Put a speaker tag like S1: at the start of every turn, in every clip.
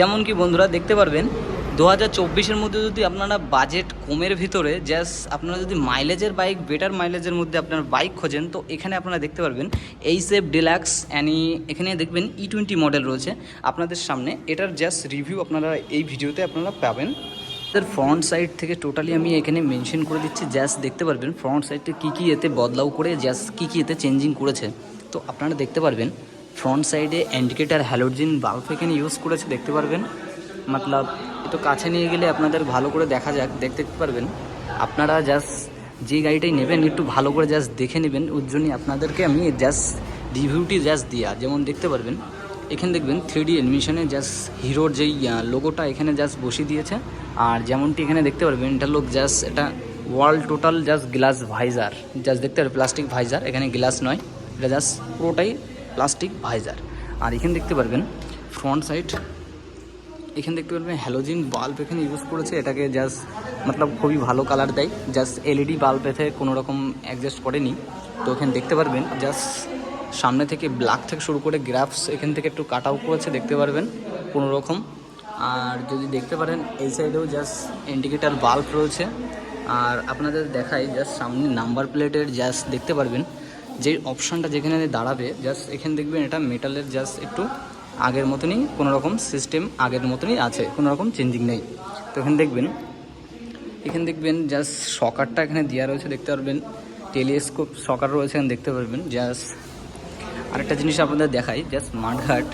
S1: যেমন কি বন্ধুরা দেখতে পারবেন 2024-এর মধ্যে যদি আপনারা বাজেট কমের ভিতরে জাস্ট আপনারা যদি মাইলেজের বাইক বেটার মাইলেজের মধ্যে আপনারা বাইক খোঁজেন তো এখানে আপনারা দেখতে পারবেন এইচএফ ডিলাক্স এখানে দেখবেন E20 মডেল রয়েছে আপনাদের সামনে। এটার জাস্ট রিভিউ আপনারা এই ভিডিওতে আপনারা পাবেন। এর ফ্রন্ট সাইড থেকে টোটালি আমি এখানে মেনশন করে দিচ্ছি, জাস্ট দেখতে পারবেন ফ্রন্ট সাইডে কী এতে বদলাও করে জাস্ট কী এতে চেঞ্জিং করেছে। তো আপনারা দেখতে পারবেন ফ্রন্ট সাইডে ইন্ডিকেটার হ্যালোজেন বাল্ব এখানে ইউজ করেছে দেখতে পারবেন। মতলব একটু কাছে নিয়ে গেলে আপনাদের ভালো করে দেখা যাক, দেখতে পারবেন। আপনারা জাস্ট যে গাড়িটাই নেবেন একটু ভালো করে জাস্ট দেখে নেবেন, ওর জন্যই আপনাদেরকে আমি জাস্ট রিভিউটি জাস্ট দেওয়া। যেমন দেখতে পারবেন এখানে দেখবেন 3D অ্যানিমেশনে জাস্ট হিরোর যেই লোগোটা এখানে জাস্ট বসিয়ে দিয়েছে। আর যেমনটি এখানে দেখতে পারবেন এটা লোক জাস্ট এটা world total just glass visor, just দেখতে পারবেন প্লাস্টিক ভাইজার, এখানে গ্লাস নয়, এটা জাস্ট পুরোটাই প্লাস্টিক ভাইজার। আর এখানে দেখতে পারবেন ফ্রন্ট সাইড, এখানে দেখতে পারবেন হ্যালোজিন বাল্ব এখানে ইউজ করেছে, এটাকে জাস্ট মতলব খুবই ভালো কালার দেয়। জাস্ট LED বাল্ব এতে কোনো রকম অ্যাডজাস্ট করেনি। তো এখানে দেখতে পারবেন জাস্ট সামনে থেকে ব্ল্যাক থেকে শুরু করে গ্রাফস এখান থেকে একটু কাট আউট করেছে দেখতে পারবেন কোনো রকম। আর যদি দেখতে পারেন এই সাইডেও জাস্ট ইন্ডিকেটার বাল্ব রয়েছে। আর আপনাদের দেখাই জাস্ট সামনে নাম্বার প্লেটের জাস্ট দেখতে পারবেন যে অপশানটা যেখানে দাঁড়াবে জাস্ট এখানে দেখবেন এটা মেটালের জাস্ট একটু আগের মতনই কোনো রকম সিস্টেম আগের মতনই আছে, কোনো রকম চেঞ্জিং নেই। তো এখানে দেখবেন জাস্ট শকারটা এখানে দেওয়া রয়েছে দেখতে পারবেন, টেলিস্কোপ শকার রয়েছে এখানে দেখতে পারবেন। জাস্ট আরেকটা জিনিস আপনাদের দেখাই, জাস্ট মাঠঘাট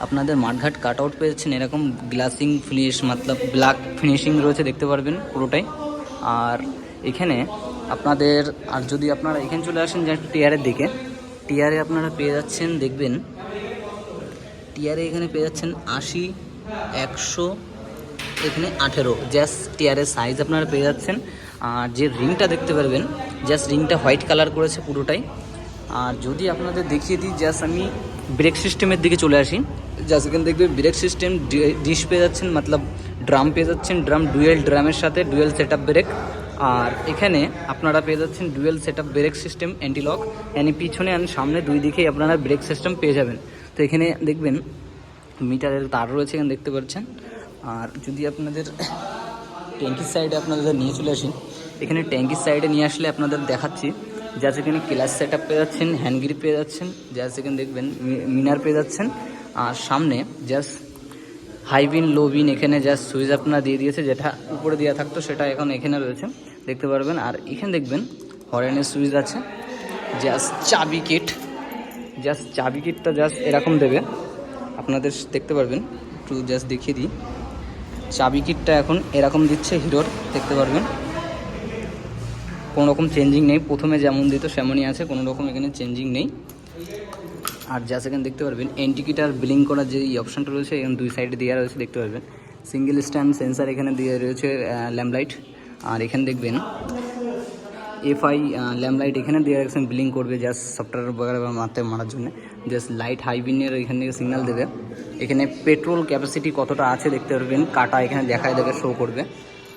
S1: আপনাদের মাঠঘাট কাট আউট পেয়েছেন এরকম গ্লাসিং ফিনিশ মতলব ব্ল্যাক ফিনিশিং রয়েছে দেখতে পারবেন পুরোটাই। আর এখানে আপনাদের আর যদি আপনারা এখানে চলে আসেন যে টিয়ারের দিকে, টিয়ারে আপনারা পেয়ে যাচ্ছেন দেখবেন টিয়ারে এখানে পেয়ে যাচ্ছেন 80, 100, এখানে 18 জাস্ট টিয়ারের সাইজ আপনারা পেয়ে যাচ্ছেন। আর যে রিংটা দেখতে পারবেন জাস্ট রিংটা হোয়াইট কালার করেছে পুরোটাই। আর যদি আপনাদের দেখিয়ে দিই জাস্ট আমি ব্রেক সিস্টেমের দিকে চলে আসি, জাস্ট এখানে দেখবেন ব্রেক সিস্টেম ডিশ পেয়ে যাচ্ছেন মতলব ড্রাম পেয়ে যাচ্ছেন, ডুয়েল ড্রামের সাথে ডুয়েল সেট আপ ব্রেক। আর এখানে আপনারা পেয়ে যাচ্ছেন dual set up brake system anti-lock, পিছনে আর সামনে দুই দিকেই আপনারা ব্রেক সিস্টেম পেয়ে যাবেন। তো এখানে দেখবেন মিটারের তার রয়েছে এখানে দেখতে পাচ্ছেন। আর যদি আপনাদের ট্যাঙ্কির সাইডে আপনাদের নিয়ে চলে আসেন, এখানে ট্যাঙ্কির সাইডে নিয়ে আসলে আপনাদের দেখাচ্ছি জাস্ট এখানে ক্লাস সেট আপ পেয়ে যাচ্ছেন, হ্যান্ড গ্রিপ পেয়ে যাচ্ছেন, জাস্ট এখানে দেখবেন মিনার পেয়ে যাচ্ছেন। আর সামনে জাস্ট হাই বিন লো বিন এখানে জাস্ট সুইচ আপনারা দিয়ে দিয়েছে, যেটা উপরে দেওয়া থাকতো সেটা এখন এখানে রয়েছে দেখতে পারবেন। আর এখানে দেখবেন হরেনের সুইচ আছে, জাস্ট চাবি কিটটা জাস্ট এরকম দেবে আপনাদের দেখতে পারবেন। একটু জাস্ট দেখিয়ে দিই, চাবি কিটটা এখন এরকম দিচ্ছে হিরোর দেখতে পারবেন, কোনো রকম চেঞ্জিং নেই, প্রথমে যেমন দিত সেমনই আছে, কোনো রকম এখানে চেঞ্জিং নেই। আর জাস্ট এখানে দেখতে পারবেন ইন্ডিকেটার ব্লিং করার যে অপশানটা রয়েছে এখানে দুই সাইডে দেওয়া রয়েছে দেখতে পারবেন, সিঙ্গেল স্ট্যান্ড সেন্সার এখানে দেওয়া রয়েছে ল্যাম্পলাইট। আর এখানে দেখবেন FI ল্যাম্পলাইট এখানে দিয়ে রাখছেন ব্লিং করবে জাস্ট সফটওয়্যার মারার জন্য, জাস্ট লাইট হাইবিনের এখান থেকে সিগন্যাল দেবে। এখানে পেট্রোল ক্যাপাসিটি কতটা আছে দেখতে পারবেন, কাটা এখানে দেখায় দেবে, শো করবে।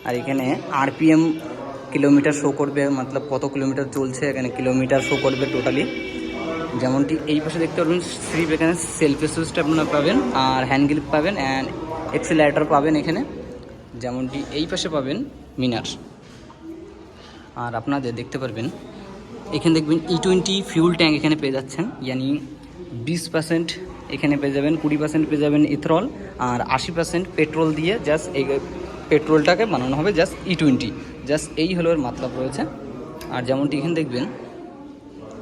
S1: আর এখানে RPM কিলোমিটার শো করবে, মতলব কত কিলোমিটার চলছে এখানে কিলোমিটার শো করবে টোটালি। যেমনটি এই পাশে দেখতে পারবেন স্লিপ, এখানে সেলফি সুইচটা আপনারা পাবেন, আর হ্যান্ড গ্রিপ পাবেন অ্যান্ড এক্সিলারেটর পাবেন এখানে, যেমনটি এই পাশে পাবেন মিনার। আর আপনাদের দেখতে পারবেন এখানে দেখবেন E20 ফিউল ট্যাঙ্ক এখানে পেয়ে যাচ্ছেন, ইয়ানি 20% এখানে পেয়ে যাবেন, 20% পেয়ে যাবেন ইথরল, আর 80% পেট্রোল দিয়ে জাস্ট এই পেট্রোলটাকে বানানো হবে জাস্ট E20, জাস্ট এই হলো এর মাত্রা রয়েছে। আর যেমনটি এখানে দেখবেন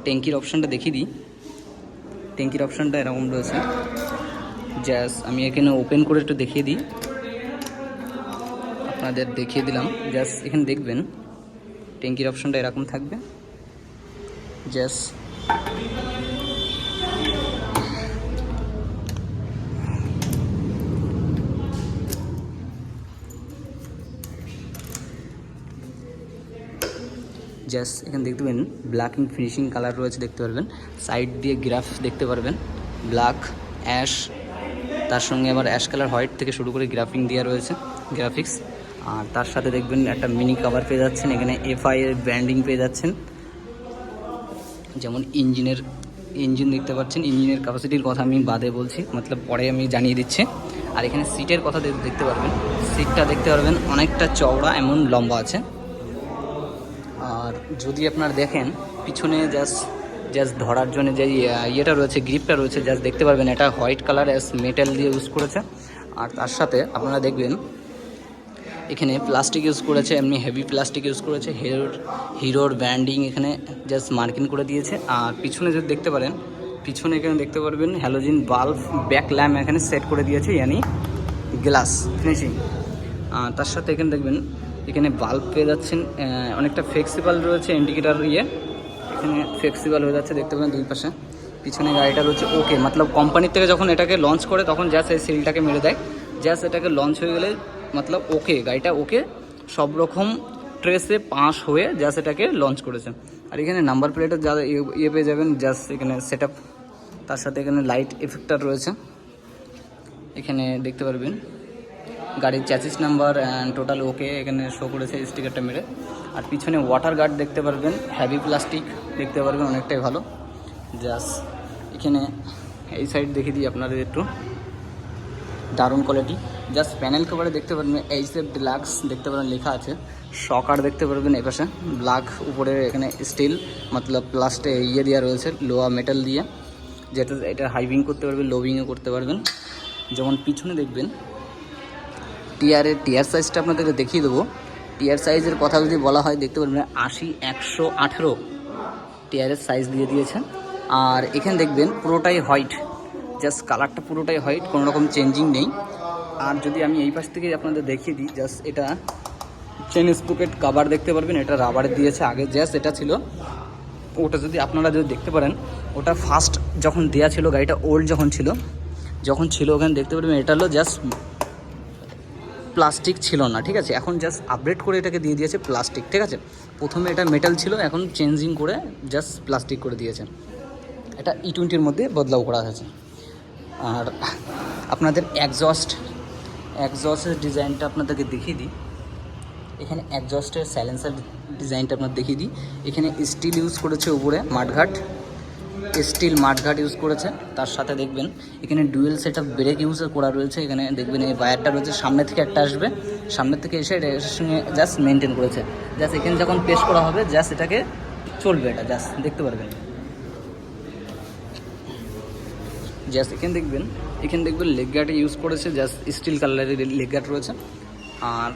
S1: ট্যাঙ্কির অপশানটা দেখিয়ে দিই, ট্যাঙ্কির অপশানটা এরকম রয়েছে, জাস্ট আমি এখানে ওপেন করে একটু দেখিয়ে দিই, আপনাদের দেখিয়ে দিলাম। জাস্ট এখানে দেখবেন ট্যাঙ্কির অপশানটা এরকম থাকবে, জাস্ট এখানে দেখতে পাবেন ব্ল্যাক ফিনিশিং কালার রয়েছে দেখতে পারবেন, সাইড দিয়ে গ্রাফ দেখতে পারবেন ব্ল্যাক অ্যাশ, তার সঙ্গে আবার অ্যাশ কালার হোয়াইট থেকে শুরু করে গ্রাফিং দেওয়া রয়েছে গ্রাফিক্স। আর তার সাথে দেখবেন একটা মিনি কভার পেয়ে যাচ্ছেন, এখানে FI এর ব্র্যান্ডিং পেয়ে যাচ্ছেন। যেমন ইঞ্জিন দেখতে পাচ্ছেন, ইঞ্জিনের ক্যাপাসিটির কথা আমি বাদে বলছি, মতলব পরে আমি জানিয়ে দিচ্ছি। আর এখানে সিটের কথা দেখতে পারবেন, সিটটা দেখতে পারবেন অনেকটা চওড়া এমন লম্বা আছে। আর যদি আপনার দেখেন পিছনে জাস্ট ধরার জন্য যে ইয়েটা রয়েছে, গ্রিপটা রয়েছে, জাস্ট দেখতে পারবেন এটা হোয়াইট কালার মেটাল দিয়ে ইউজ করেছে। আর তার সাথে আপনারা দেখবেন এখানে প্লাস্টিক ইউজ করেছে, এমনি হেভি প্লাস্টিক ইউজ করেছে, হিরোর ব্র্যান্ডিং এখানে জাস্ট মার্কিং করে দিয়েছে। আর পিছনে যদি দেখতে পারেন, পিছনে এখানে দেখতে পারবেন হ্যালোজিন বাল্ব ব্যাক ল্যাম্প এখানে সেট করে দিয়েছে, ইয়ানি গ্লাস ফিনিশিং। তার সাথে এখানে দেখবেন এখানে বাল্ব পেয়ে যাচ্ছেন, অনেকটা ফ্লেক্সিবল রয়েছে, ইন্ডিকেটার এখানে ফ্লেক্সিবল হয়ে যাচ্ছে দেখতে পাবেন দুই পাশে। পিছনে গাড়িটা রয়েছে ওকে, মতলব কোম্পানির থেকে যখন এটাকে লঞ্চ করে তখন জাস্ট এই সিলটাকে মেরে দেয়, জাস্ট এটাকে লঞ্চ হয়ে গেলে মতলব ওকে, গাড়িটা ওকে, সব রকম ট্রেসে পাস হয়ে জাস্ট এটাকে লঞ্চ করেছে। আর এখানে নাম্বার প্লেটের যা ইয়ে পেয়ে যাবেন, জাস্ট এখানে সেট আপ, তার সাথে এখানে লাইট এফেক্টার রয়েছে, এখানে দেখতে পারবেন গাড়ির চ্যাসিস নাম্বার অ্যান্ড টোটাল ওকে এখানে শো করেছে স্টিকারটা মেরে। আর পিছনে ওয়াটার গার্ড দেখতে পারবেন, হেভি প্লাস্টিক দেখতে পারবেন, অনেকটাই ভালো। জাস্ট এখানে এই সাইড দেখিয়ে দিই আপনাদের একটু, দারুণ কোয়ালিটি। জাস্ট প্যানেল কভারে দেখতে পারবেন এইচএফ ডিলাক্স দেখতে পারেন লেখা আছে, শকার দেখতে পারবেন এপাশে ব্ল্যাক, উপরে এখানে স্টিল মতলব প্লাস্টে ইয়ে দেওয়া রয়েছে, লোহা মেটাল দিয়ে, যেটা এটা হাইভিং করতে পারবেন, লোভিংও করতে পারবেন। যেমন পিছনে দেখবেন টিয়ার সাইজটা আপনাদেরকে দেখিয়ে দেবো। টিয়ার সাইজের কথা যদি বলা হয় দেখতে পারবেন 80, 118 টিয়ারের সাইজ দিয়ে দিয়েছে। আর এখানে দেখবেন পুরোটাই হোয়াইট, জাস্ট কালারটা পুরোটাই হোয়াইট, কোনো রকম চেঞ্জিং নেই। আর যদি আমি এই পাশ থেকে আপনাদের দেখিয়ে দিই, জাস্ট এটা চেন স্প্রকেট কাভার দেখতে পারবেন, এটা রাবারের দিয়েছে, আগে জাস্ট এটা ছিল ওটা, যদি আপনারা যদি দেখতে পারেন ওটা ফার্স্ট যখন দেওয়া ছিল, গাড়িটা ওল্ড যখন ছিল ওখানে দেখতে পারবেন এটা হলো জাস্ট প্লাস্টিক ছিল না, ঠিক আছে। এখন জাস্ট আপগ্রেড করে এটাকে দিয়ে দিয়েছে প্লাস্টিক, ঠিক আছে। প্রথমে এটা মেটাল ছিল, এখন চেঞ্জিং করে জাস্ট প্লাস্টিক করে দিয়েছে। এটা E20-র মধ্যে বদলাও করা হয়েছে। আর আপনাদের এক্সজস্টের ডিজাইনটা আপনাদেরকে দেখিয়ে দিই। এখানে এক্সজস্টের সাইলেন্সার ডিজাইনটা আপনাদের দেখিয়ে দিই। এখানে স্টিল ইউজ করেছে, উপরে স্টিল মাঠঘাট ইউজ করেছে। তার সাথে দেখবেন এখানে dual set up brake use করা রয়েছে। এখানে দেখবেন এই ওয়্যারটা রয়েছে, সামনে থেকে একটা আসবে, সামনে থেকে এসে এর সঙ্গে জাস্ট মেনটেন করেছে। জাস্ট এখানে যখন পেশ করা হবে জাস্ট এটাকে চলবে, এটা জাস্ট দেখতে পারবেন। জাস্ট এখানে দেখবেন লেগ গার্ড ইউজ করেছে, জাস্ট স্টিল কালারের লেগ গার্ড রয়েছে। আর